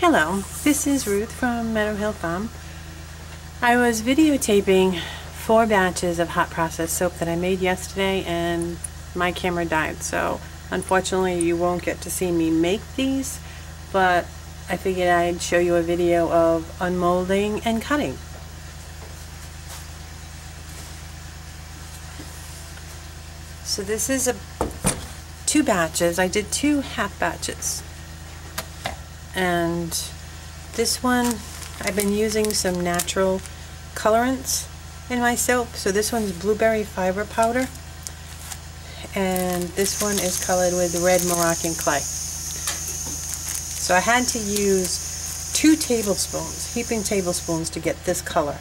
Hello, this is Ruth from Meadow Hill Farm. I was videotaping 4 batches of hot process soap that I made yesterday and my camera died, so unfortunately you won't get to see me make these, but I figured I'd show you a video of unmolding and cutting. So this is 2 batches. I did 2 half batches. And this one, I've been using some natural colorants in my soap. So this one's blueberry fiber powder, and this one is colored with red Moroccan clay. So I had to use 2 tablespoons, heaping tablespoons, to get this color.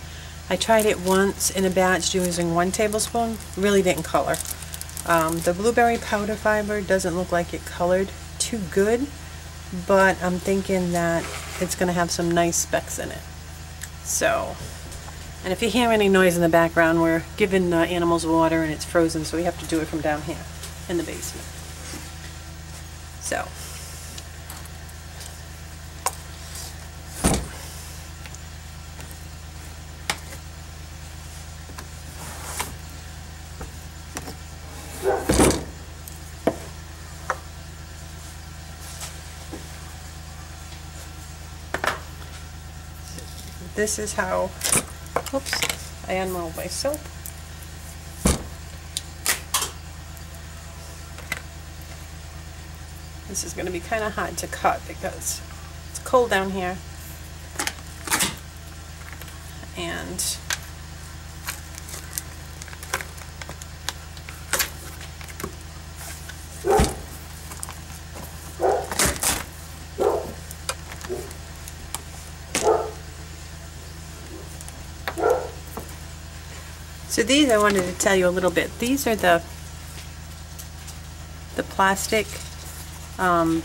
I tried it once in a batch using 1 tablespoon, really didn't color. The blueberry powder fiber doesn't look like it colored too good, but I'm thinking that it's going to have some nice specks in it. So, and if you hear any noise in the background, we're giving the animals water and it's frozen, so we have to do it from down here in the basement. So, this is how, oops, I unrolled my soap. This is going to be kind of hard to cut because it's cold down here, and so these, I wanted to tell you a little bit. These are the plastic, I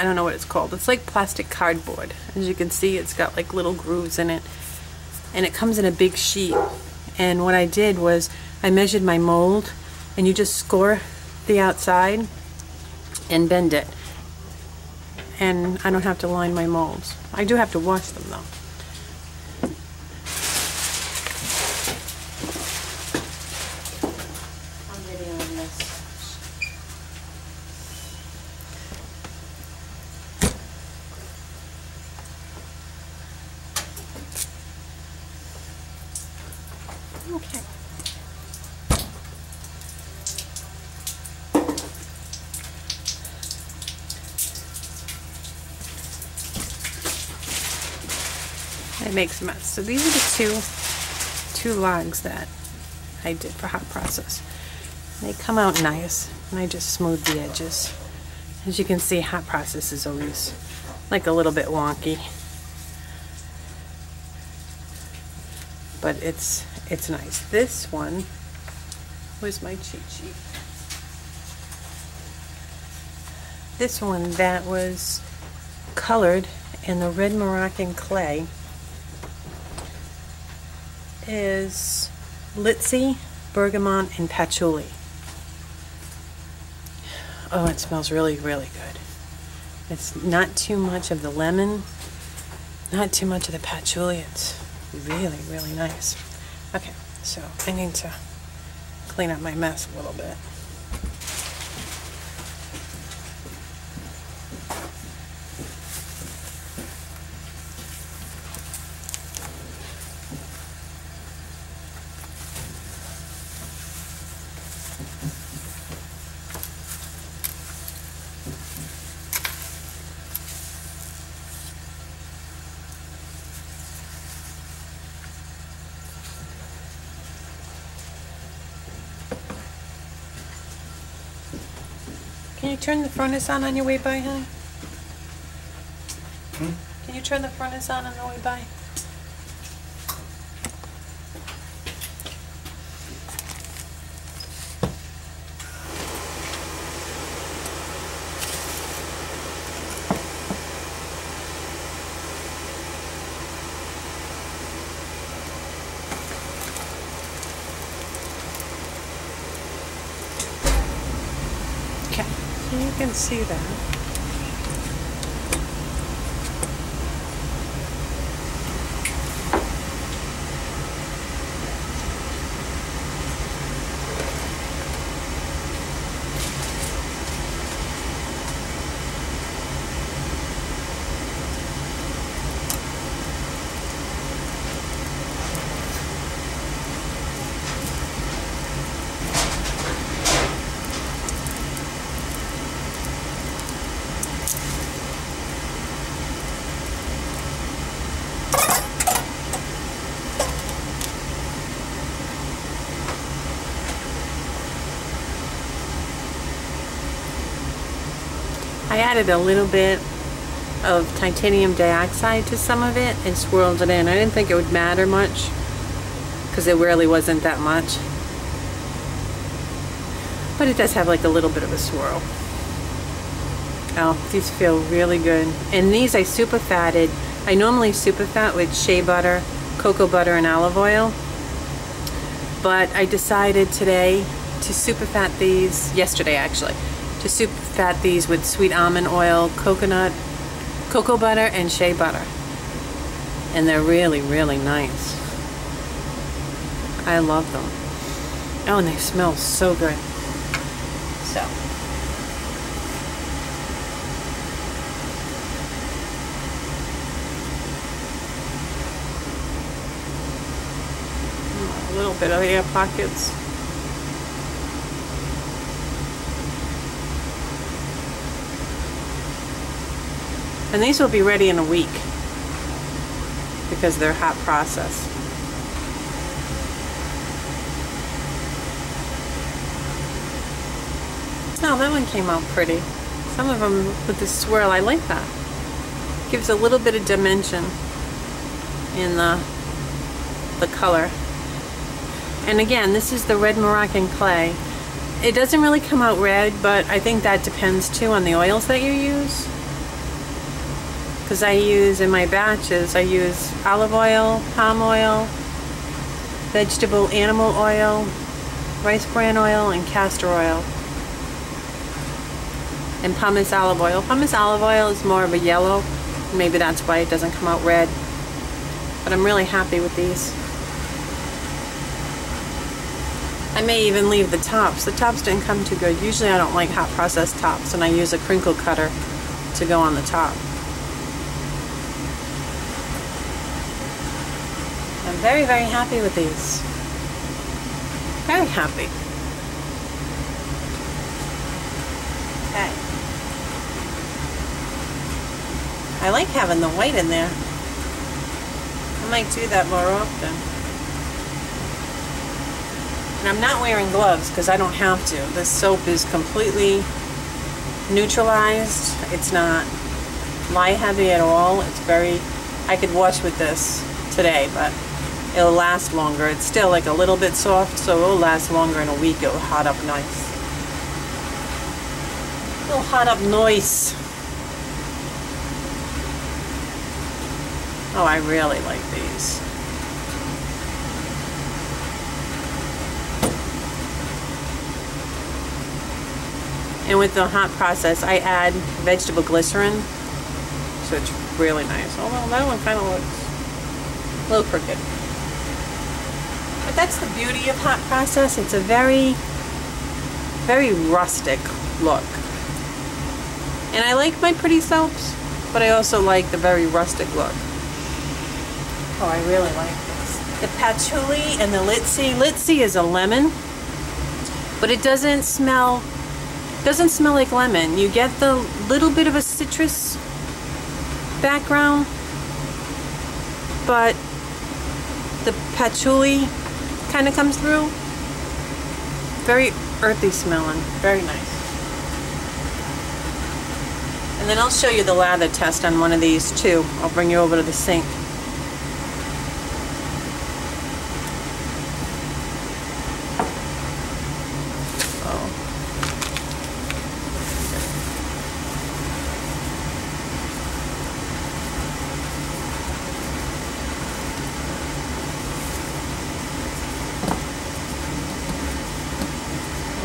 don't know what it's called. It's like plastic cardboard. As you can see, it's got like little grooves in it, and it comes in a big sheet. And what I did was I measured my mold, and you just score the outside and bend it. And I don't have to line my molds. I do have to wash them though. Okay. It makes a mess. So these are the two logs that I did for hot process. They come out nice, and I just smooth the edges. As you can see, hot process is always like a little bit wonky, but it's nice. This one was my cheat sheet. This one that was colored in the red Moroccan clay is Litzy, bergamot, and patchouli. Oh, it smells really, really good. It's not too much of the lemon, not too much of the patchouli. It's really, really nice. Okay, so I need to clean up my mess a little bit. Can you turn the furnace on your way by, honey? Can you turn the furnace on the way by? Okay, so you can see that. added a little bit of titanium dioxide to some of it and swirled it in. I didn't think it would matter much because it really wasn't that much. But it does have like a little bit of a swirl. Oh, these feel really good. And these I super fatted. I normally super fat with shea butter, cocoa butter, and olive oil. But I decided today to super fat these, yesterday actually, to super fat these with sweet almond oil, cocoa butter, and shea butter. And they're really, really nice. I love them. Oh, and they smell so good. So. A little bit of air pockets. And these will be ready in a week because they're hot process. Oh, that one came out pretty. Some of them with the swirl, I like that. Gives a little bit of dimension in the color. And again, this is the red Moroccan clay. It doesn't really come out red, but I think that depends too on the oils that you use. Because I use, in my batches, I use olive oil, palm oil, vegetable animal oil, rice bran oil, and castor oil. And pumice olive oil. Pumice olive oil is more of a yellow. Maybe that's why it doesn't come out red. But I'm really happy with these. I may even leave the tops. The tops didn't come too good. Usually I don't like hot processed tops, and I use a crinkle cutter to go on the top. I'm very, very happy with these. Very happy. Okay. I like having the white in there. I might do that more often. And I'm not wearing gloves because I don't have to. This soap is completely neutralized. It's not lye heavy at all. It's very, I could wash with this today, but it'll last longer. It's still like a little bit soft, so it'll last longer in a week. It'll hot up nice. It'll hot up nice. Oh, I really like these. And with the hot process, I add vegetable glycerin, so it's really nice. Although that one kind of looks a little crooked. But that's the beauty of hot process. It's a very, very rustic look. And I like my pretty soaps, but I also like the very rustic look. Oh, I really like this. The patchouli and the litsi. Litsi is a lemon, but it doesn't smell like lemon. You get the little bit of a citrus background, but the patchouli kind of comes through. Very earthy smelling. Very nice. And then I'll show you the lather test on one of these too. I'll bring you over to the sink.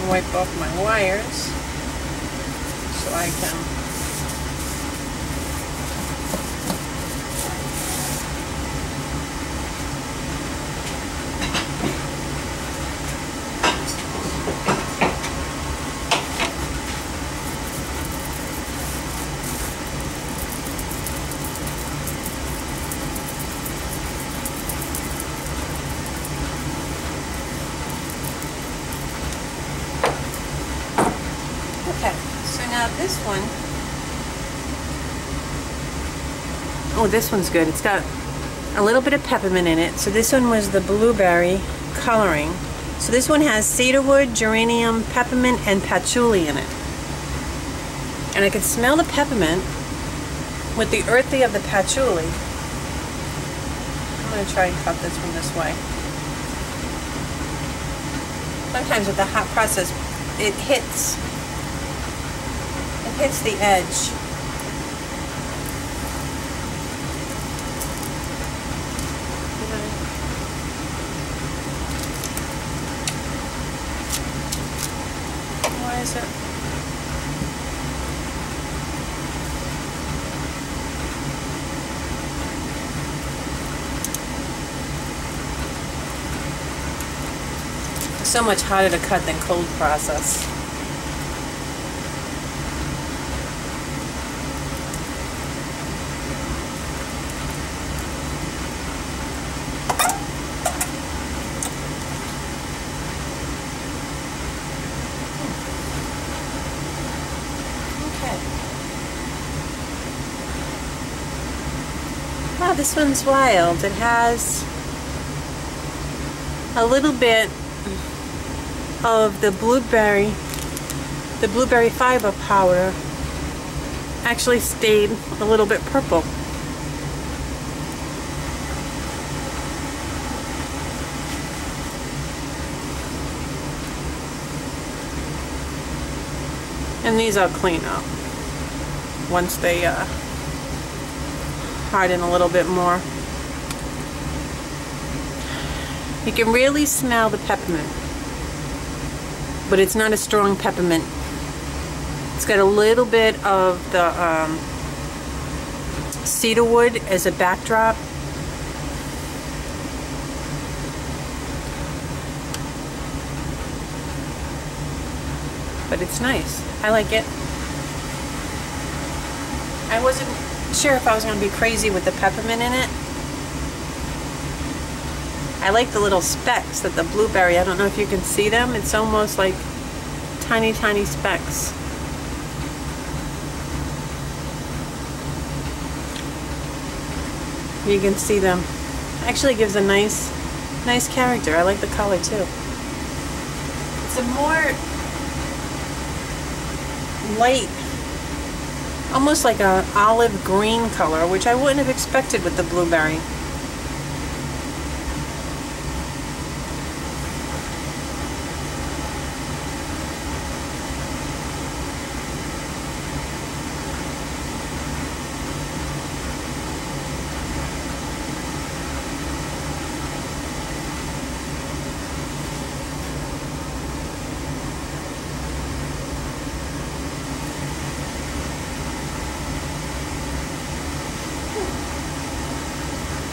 Wipe off my wires so I can Okay, so now this one, oh, this one's good. It's got a little bit of peppermint in it. So this one was the blueberry coloring. So this one has cedarwood, geranium, peppermint, and patchouli in it. And I can smell the peppermint with the earthy of the patchouli. I'm going to try and cut this one this way. Sometimes with the hot process, it hits the edge. Why is it? So much harder to cut than cold process. Okay. Wow, this one's wild. It has a little bit of the blueberry fiber powder actually stayed a little bit purple. And these I'll clean up once they harden a little bit more. You can really smell the peppermint, but it's not a strong peppermint. It's got a little bit of the cedar wood as a backdrop. But it's nice. I like it. I wasn't sure if I was going to be crazy with the peppermint in it. I like the little specks that the blueberry, I don't know if you can see them. It's almost like tiny, tiny specks. You can see them. Actually gives a nice character. I like the color too. It's a more light, almost like an olive green color, which I wouldn't have expected with the blueberry.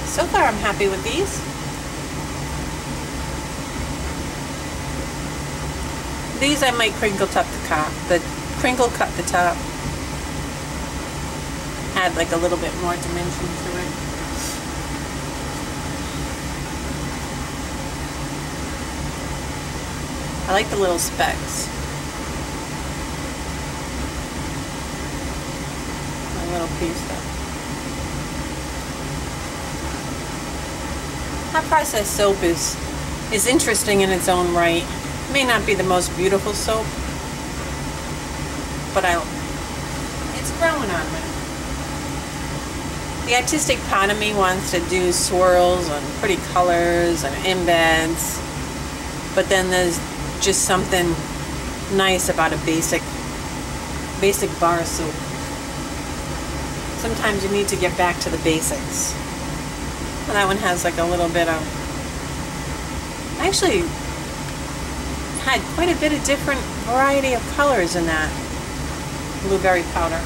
So far I'm happy with these. These I might crinkle cut the top, add like a little bit more dimension to it. I like the little specks. A little piece though. Hot process soap is interesting in its own right. It may not be the most beautiful soap, but it's growing on me. The artistic part of me wants to do swirls and pretty colors and embeds, but then there's just something nice about a basic bar soap. Sometimes you need to get back to the basics. Well, that one has like a little bit of, I actually had quite a bit of different variety of colors in that blueberry powder,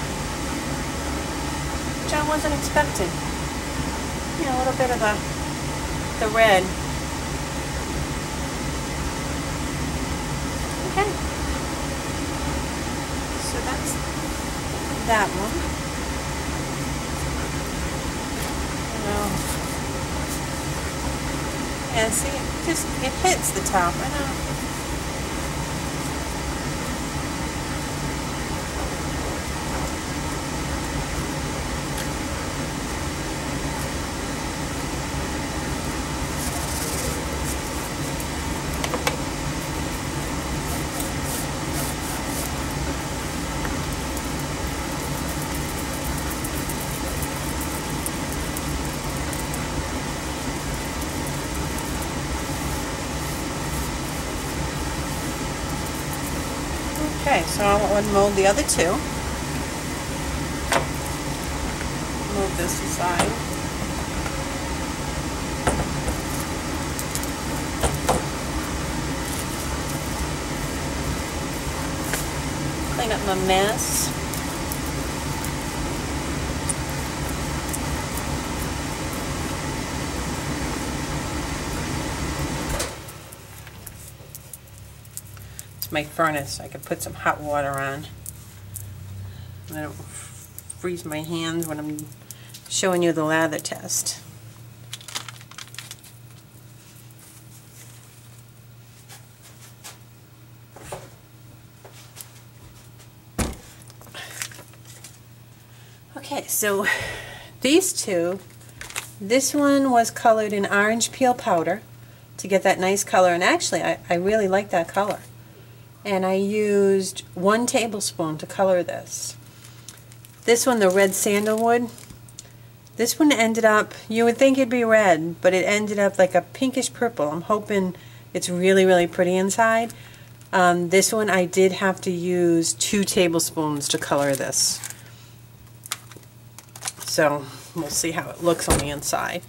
which I wasn't expecting. You know, a little bit of the red. Okay. So that's that one. Yeah, see, it hits the top, I know. Okay, so I'll unmold the other two. Move this aside. Clean up my mess. My furnace. I could put some hot water on. I don't freeze my hands when I'm showing you the lather test. Okay, so these two, this one was colored in orange peel powder to get that nice color, and actually I really like that color. And I used 1 tablespoon to color this. This one, the red sandalwood, this one ended up, you would think it'd be red, but it ended up like a pinkish purple. I'm hoping it's really, really pretty inside. This one I did have to use 2 tablespoons to color this. So we'll see how it looks on the inside.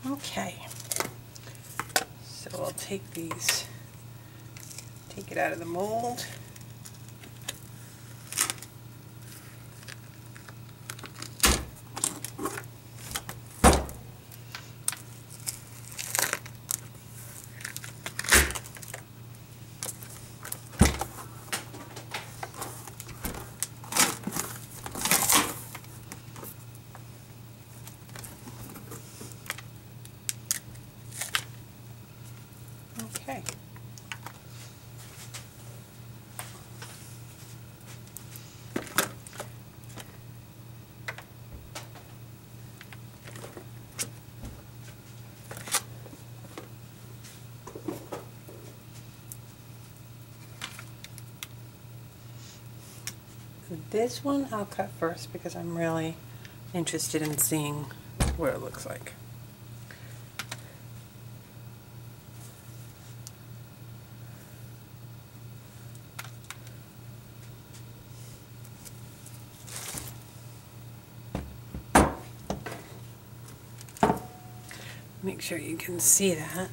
Okay, so I'll take these, take it out of the mold. Okay. This one I'll cut first because I'm really interested in seeing what it looks like. Make sure you can see that.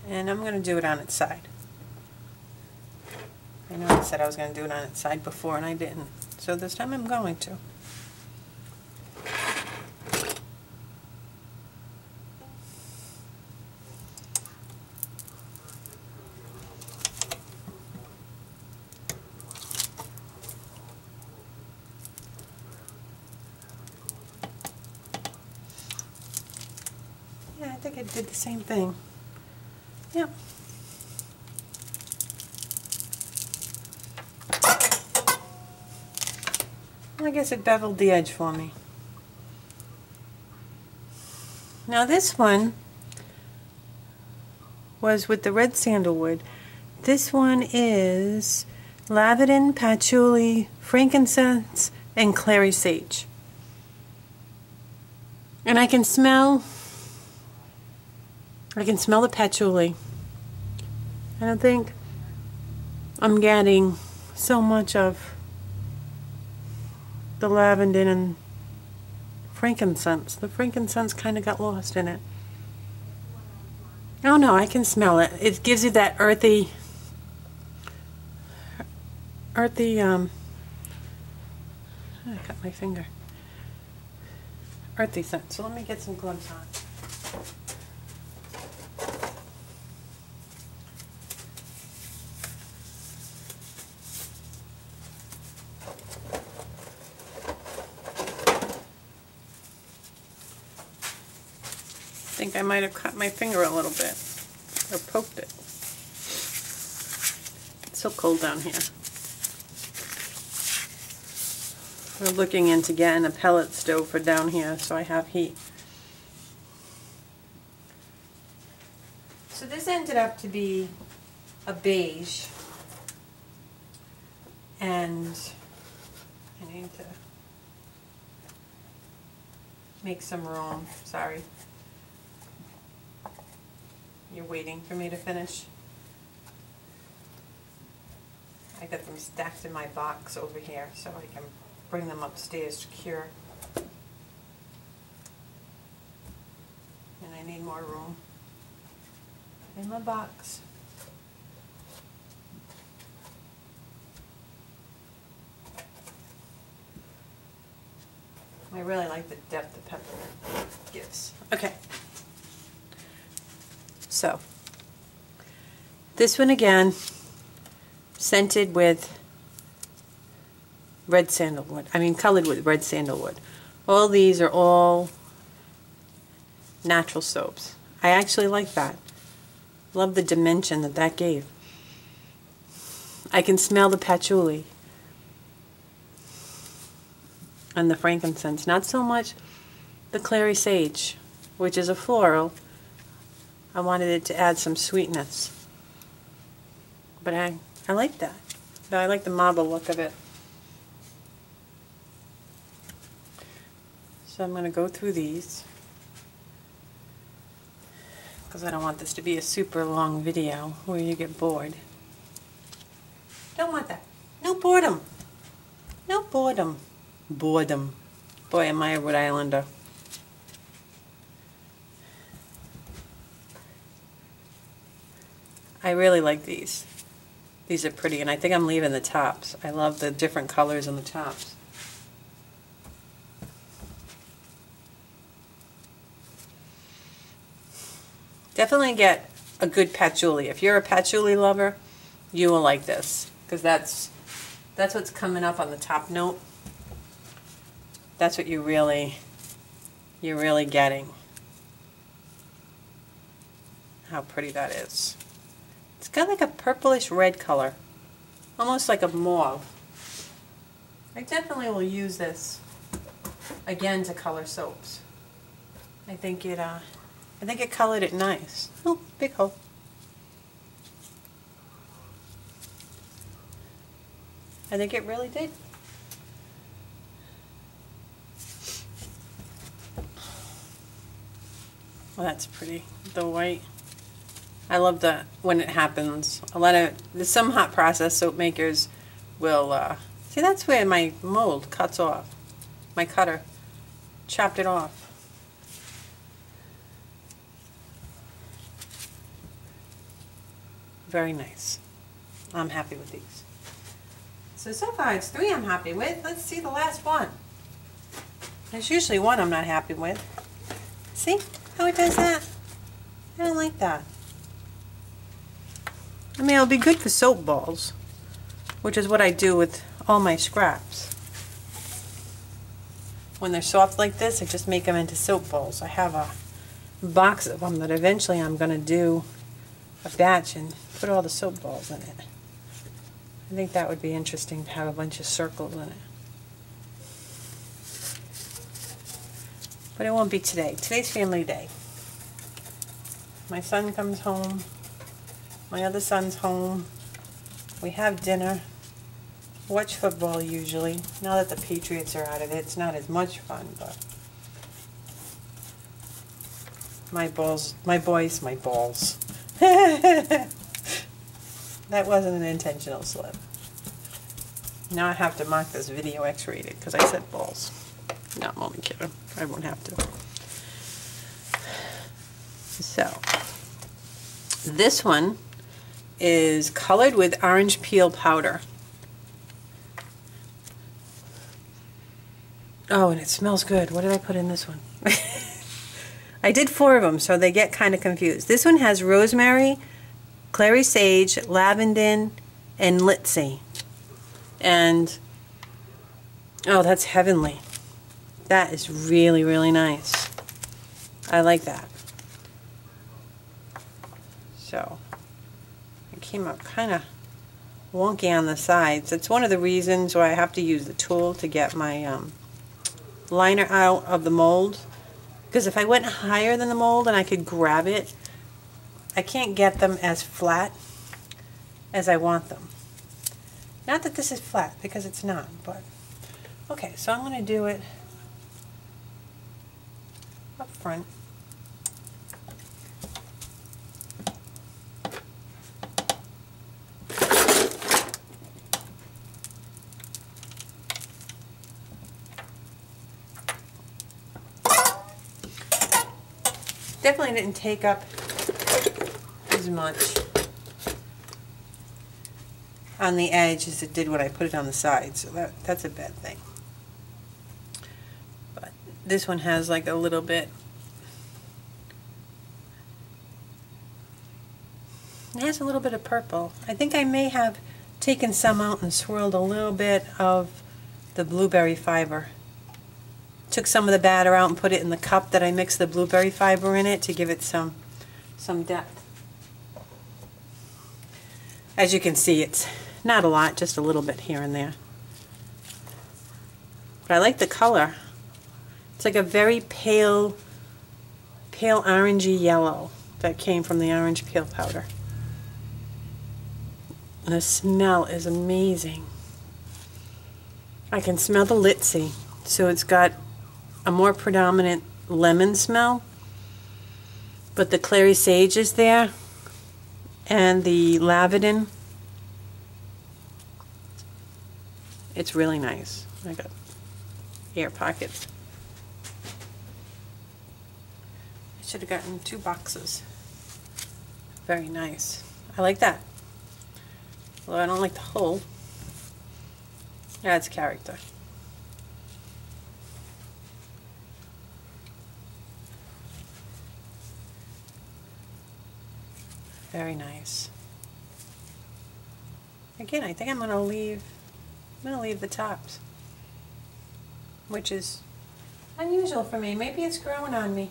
And I'm going to do it on its side. I know I said I was going to do it on its side before and I didn't. So this time I'm going to. Yeah, I think I did the same thing. Yep. Well, I guess it beveled the edge for me. Now this one was with the red sandalwood. This one is lavender, patchouli, frankincense, and clary sage. And I can smell the patchouli. I don't think I'm getting so much of the lavender and frankincense. The frankincense kind of got lost in it. Oh no, I can smell it. It gives you that earthy, I cut my finger. Earthy scent. So let me get some gloves on. I think I might have cut my finger a little bit, or poked it. It's so cold down here. We're looking into getting a pellet stove for down here so I have heat. So this ended up to be a beige, and I need to make some room. Sorry. You're waiting for me to finish. I got them stacked in my box over here so I can bring them upstairs to cure. And I need more room in my box. I really like the depth the peppermint gives. Okay. So, this one again, scented with red sandalwood. I mean, colored with red sandalwood. All these are all natural soaps. I actually like that. Love the dimension that that gave. I can smell the patchouli and the frankincense. Not so much the clary sage, which is a floral. I wanted it to add some sweetness. But I like that. I like the marble look of it. So I'm going to go through these, because I don't want this to be a super long video where you get bored. Don't want that. No boredom. No boredom. Boredom. Boy, am I a Rhode Islander. I really like these. These are pretty, and I think I'm leaving the tops. I love the different colors on the tops. Definitely get a good patchouli. If you're a patchouli lover, you will like this, because that's what's coming up on the top note. That's what you're really getting. How pretty that is. It's got like a purplish red color, almost like a mauve. I definitely will use this again to color soaps. I think it colored it nice. Oh, big hole. I think it really did. Well, that's pretty. The white. I love that when it happens. There's some hot process soap makers will, see, that's where my mold cuts off. My cutter chopped it off. Very nice. I'm happy with these. So far it's 3 I'm happy with. Let's see the last one. There's usually one I'm not happy with. See how it does that? I don't like that. I mean, it'll be good for soap balls, which is what I do with all my scraps. When they're soft like this, I just make them into soap balls. I have a box of them that eventually I'm going to do a batch and put all the soap balls in it. I think that would be interesting to have a bunch of circles in it. But it won't be today. Today's family day. My son comes home. My other son's home. We have dinner. Watch football usually. Now that the Patriots are out of it, it's not as much fun, but my balls. That wasn't an intentional slip. Now I have to mark this video X-rated because I said balls. No, I'm only kidding. I won't have to. So, this one is colored with orange peel powder. Oh, and it smells good. What did I put in this one? I did 4 of them, so they get kind of confused. This one has rosemary, clary sage, lavender, and linseed. And, oh, that's heavenly. That is really, really nice. I like that. So, it came out kind of wonky on the sides. It's one of the reasons why I have to use the tool to get my liner out of the mold. Because if I went higher than the mold and I could grab it, I can't get them as flat as I want them. Not that this is flat, because it's not, but okay, so I'm going to do it up front. Definitely didn't take up as much on the edge as it did when I put it on the side, so that's a bad thing. But this one has like a little bit, it has a little bit of purple. I think I may have taken some out and swirled a little bit of the blueberry fiber. Took some of the batter out and put it in the cup that I mixed the blueberry fiber in it to give it some depth. As you can see, it's not a lot, just a little bit here and there. But I like the color. It's like a very pale orangey yellow that came from the orange peel powder. And the smell is amazing. I can smell the litsi, so it's got a more predominant lemon smell, but the clary sage is there, and the lavandin. It's really nice. I got air pockets. I should have gotten 2 boxes. Very nice. I like that. Although I don't like the hole. It adds character. Very nice. Again, I think I'm going to leave the tops, which is unusual for me. Maybe it's growing on me,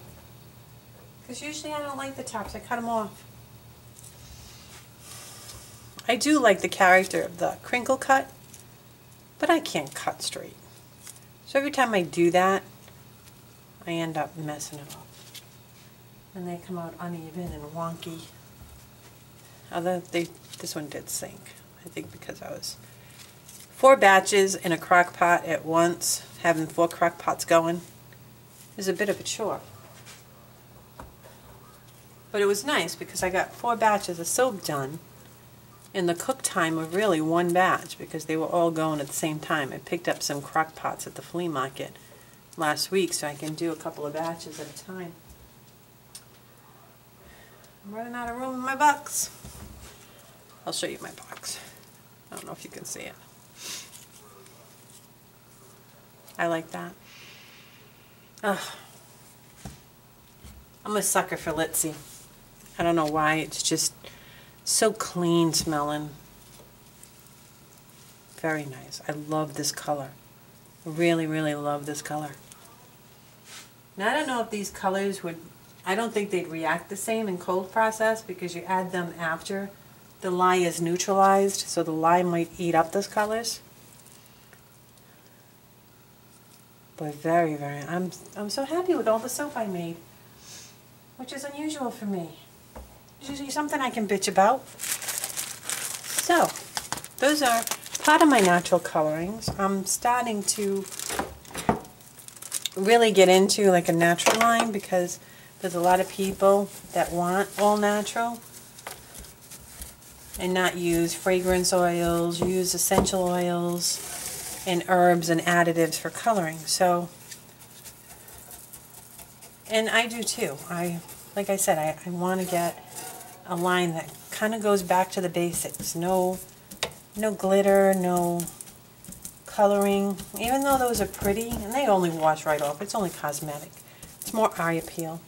because usually I don't like the tops. I cut them off. I do like the character of the crinkle cut, but I can't cut straight. So every time I do that, I end up messing it up, and they come out uneven and wonky. Although this one did sink, I think, because I was 4 batches in a crock pot at once. Having 4 crock pots going is a bit of a chore. But it was nice because I got 4 batches of soap done in the cook time of really 1 batch, because they were all going at the same time. I picked up some crock pots at the flea market last week, so I can do a couple of batches at a time. I'm running out of room in my box. I'll show you my box. I don't know if you can see it. I like that. Ugh. I'm a sucker for litsi. I don't know why, it's just so clean smelling. Very nice. I love this color. Really, really love this color. Now I don't know if these colors would, I don't think they'd react the same in cold process, because you add them after the lye is neutralized, so the lye might eat up those colors. But very, very, I'm so happy with all the soap I made, which is unusual for me. It's usually something I can bitch about. So, those are part of my natural colorings. I'm starting to really get into like a natural line, because there's a lot of people that want all natural and not use fragrance oils, use essential oils and herbs and additives for coloring. So, and I do too. Like I said, I want to get a line that kind of goes back to the basics. No glitter, no coloring. Even though those are pretty, and they only wash right off. It's only cosmetic. It's more eye appeal.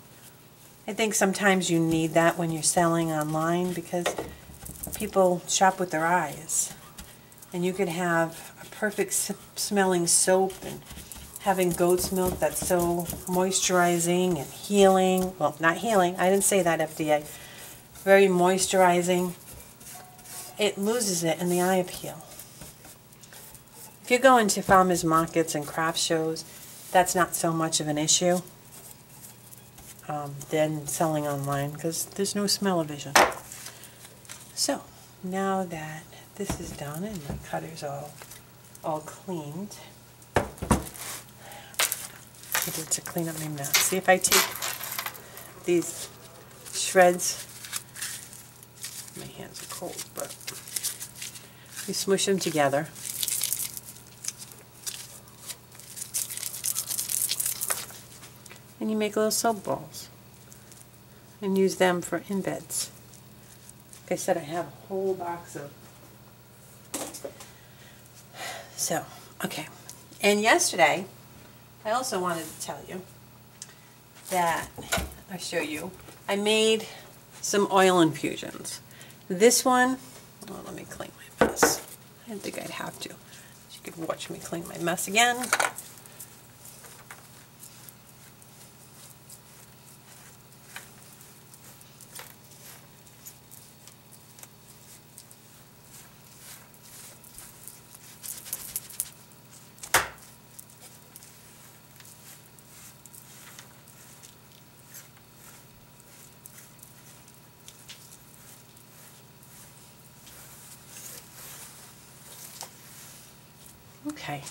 I think sometimes you need that when you're selling online, because people shop with their eyes. And you could have a perfect smelling soap and having goat's milk that's so moisturizing and healing. Well, not healing. I didn't say that, FDA. Very moisturizing. it loses it in the eye appeal. If you go into farmers markets and craft shows, that's not so much of an issue than selling online, because there's no smell-o-vision. So now that this is done and my cutter's all cleaned, I did to clean up my mess. See, if I take these shreds, my hands are cold, but you smush them together. And you make little soap balls and use them for embeds. Like I said, I have a whole box of. So, okay. And yesterday, I also wanted to tell you that, I'll show you, I made some oil infusions. This one, oh, let me clean my mess. I didn't think I'd have to. You could watch me clean my mess again. Okay.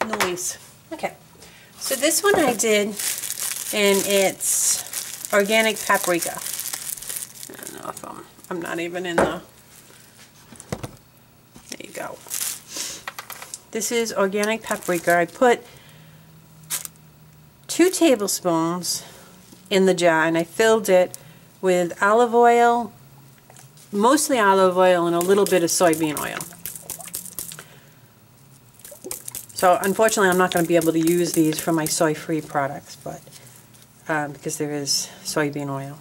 Noise. Okay. So this one I did, and it's organic paprika. I don't know if I'm not even in the. There you go. This is organic paprika. I put 2 tablespoons in the jar, and I filled it with olive oil, mostly olive oil, and a little bit of soybean oil. So unfortunately I'm not going to be able to use these for my soy-free products, but because there is soybean oil.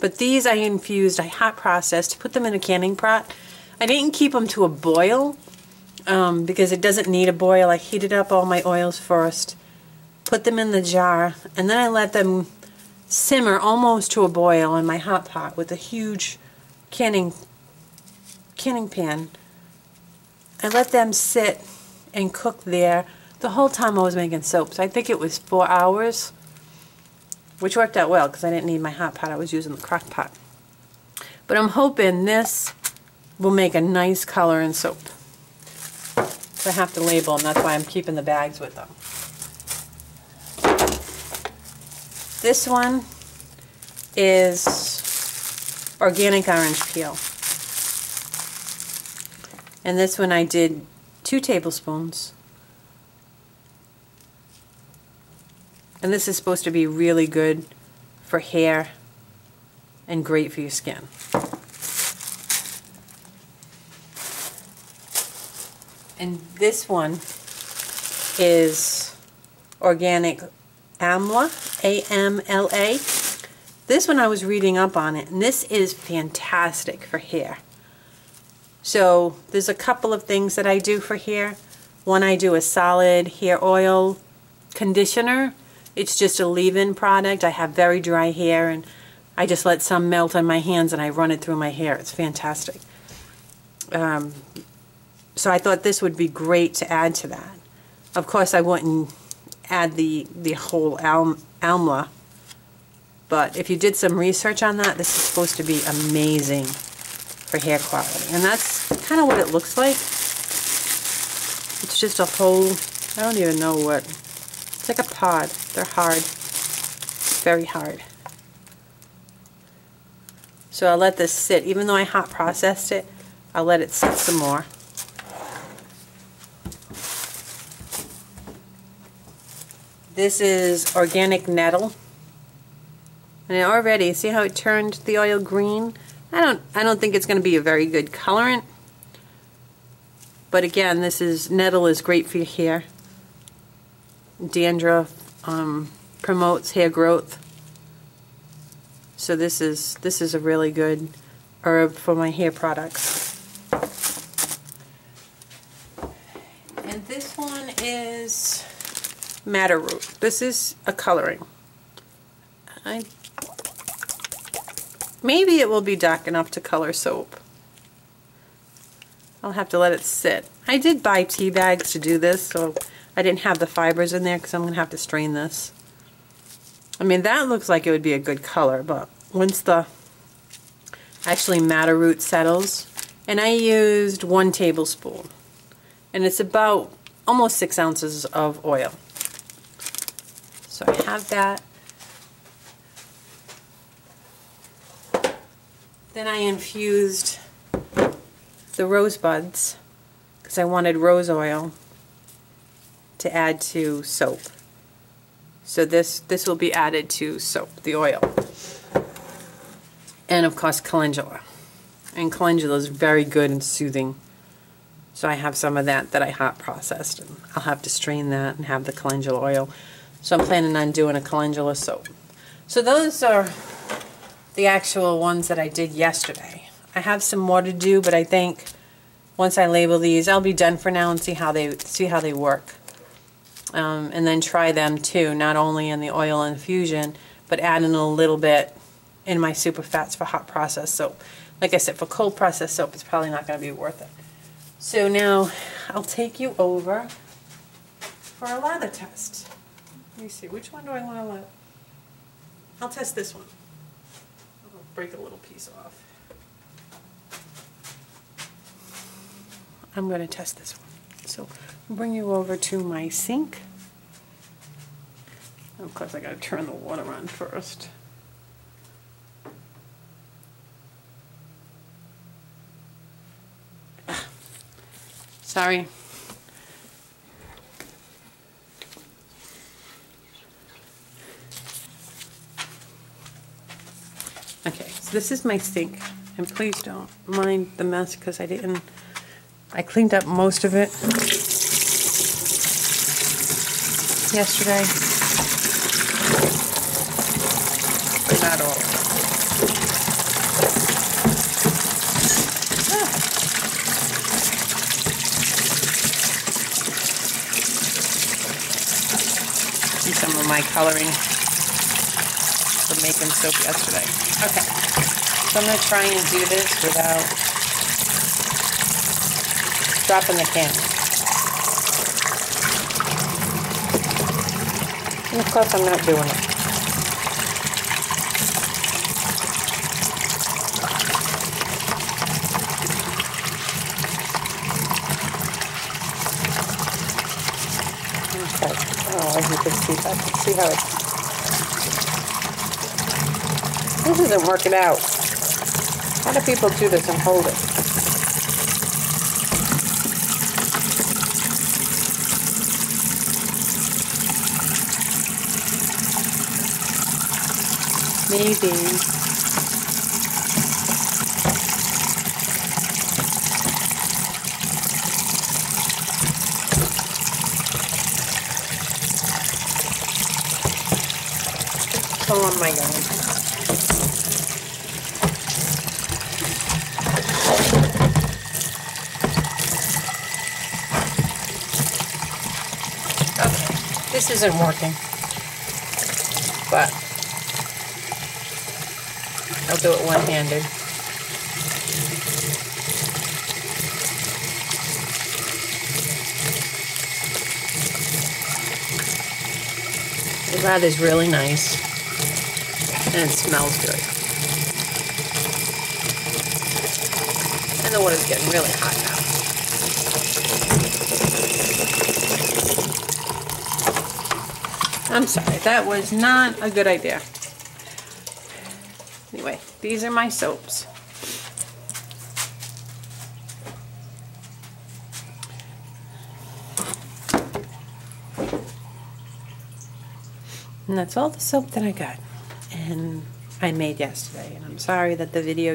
But these I infused, I hot processed, put them in a canning pot. I didn't keep them to a boil because it doesn't need a boil. I heated up all my oils first, put them in the jar, and then I let them simmer almost to a boil in my hot pot with a huge canning pan. I let them sit and cook there the whole time I was making soaps. I think it was 4 hours, which worked out well because I didn't need my hot pot. I was using the crock pot. But I'm hoping this will make a nice color in soap. So I have to label them. That's why I'm keeping the bags with them. This one is organic orange peel. And this one I did 2 tablespoons. And this is supposed to be really good for hair and great for your skin. And this one is organic amla, A-M-L-A. This one I was reading up on it, and this is fantastic for hair. So there's a couple of things that I do for hair. One, I do a solid hair oil conditioner. It's just a leave-in product. I have very dry hair, and I just let some melt on my hands and I run it through my hair. It's fantastic. So I thought this would be great to add to that. Of course, I wouldn't add the whole amla, but if you did some research on that, this is supposed to be amazing for hair quality. And that's kind of what it looks like. It's just a whole, I don't even know what, it's like a pod. They're hard, very hard. So I'll let this sit. Even though I hot processed it, I'll let it sit some more. This is organic nettle. And already, see how it turned the oil green? I don't think it's going to be a very good colorant. But again, nettle is great for your hair. Dandruff, promotes hair growth. So this is a really good herb for my hair products. And this one is madder root. This is a coloring. maybe it will be dark enough to color soap. I'll have to let it sit. I did buy tea bags to do this, so I didn't have the fibers in there because I'm going to have to strain this. I mean, that looks like it would be a good color, but once the actually madder root settles, and I used 1 tablespoon, and it's about almost 6 ounces of oil. So I have that. Then I infused the rose buds because I wanted rose oil to add to soap. So this will be added to soap, the oil. And of course calendula. And calendula is very good and soothing. So I have some of that I hot processed, and I'll have to strain that and have the calendula oil. So I'm planning on doing a calendula soap. So those are the actual ones that I did yesterday. I have some more to do, but I think once I label these, I'll be done for now and see how they work. And then try them too, not only in the oil infusion, but adding a little bit in my super fats for hot processed soap. Like I said, for cold processed soap, it's probably not going to be worth it. So now I'll take you over for a lather test. Let me see, which one do I want to lather? I'll test this one. I'll break a little piece off. I'm going to test this one. So I'll bring you over to my sink. Of course, I got to turn the water on first. Sorry. Okay, so this is my sink, and please don't mind the mess because I cleaned up most of it yesterday, but not all. See some of my coloring for making soap yesterday. Okay, so I'm going to try and do this without dropping the camera. And of course I'm not doing it. Okay. Oh, as you can see, I can see how it's... This isn't working out. How do people do this and hold it? Maybe. Oh my God. Okay, this isn't working, but I'll do it one-handed. The lather is really nice, and it smells good. And the water's getting really hot now. I'm sorry, that was not a good idea. Anyway, these are my soaps. And that's all the soap that I got. And I made yesterday. And I'm sorry that the video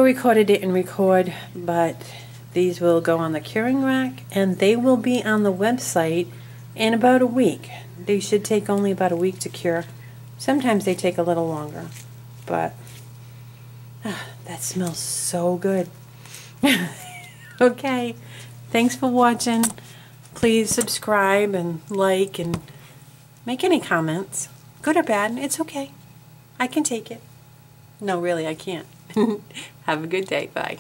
recorder didn't record, but these will go on the curing rack and they will be on the website in about a week. They should take only about a week to cure. Sometimes they take a little longer, but that smells so good. Okay, thanks for watching. Please subscribe and like and make any comments. Good or bad, it's okay. I can take it. No, really, I can't. Have a good day. Bye.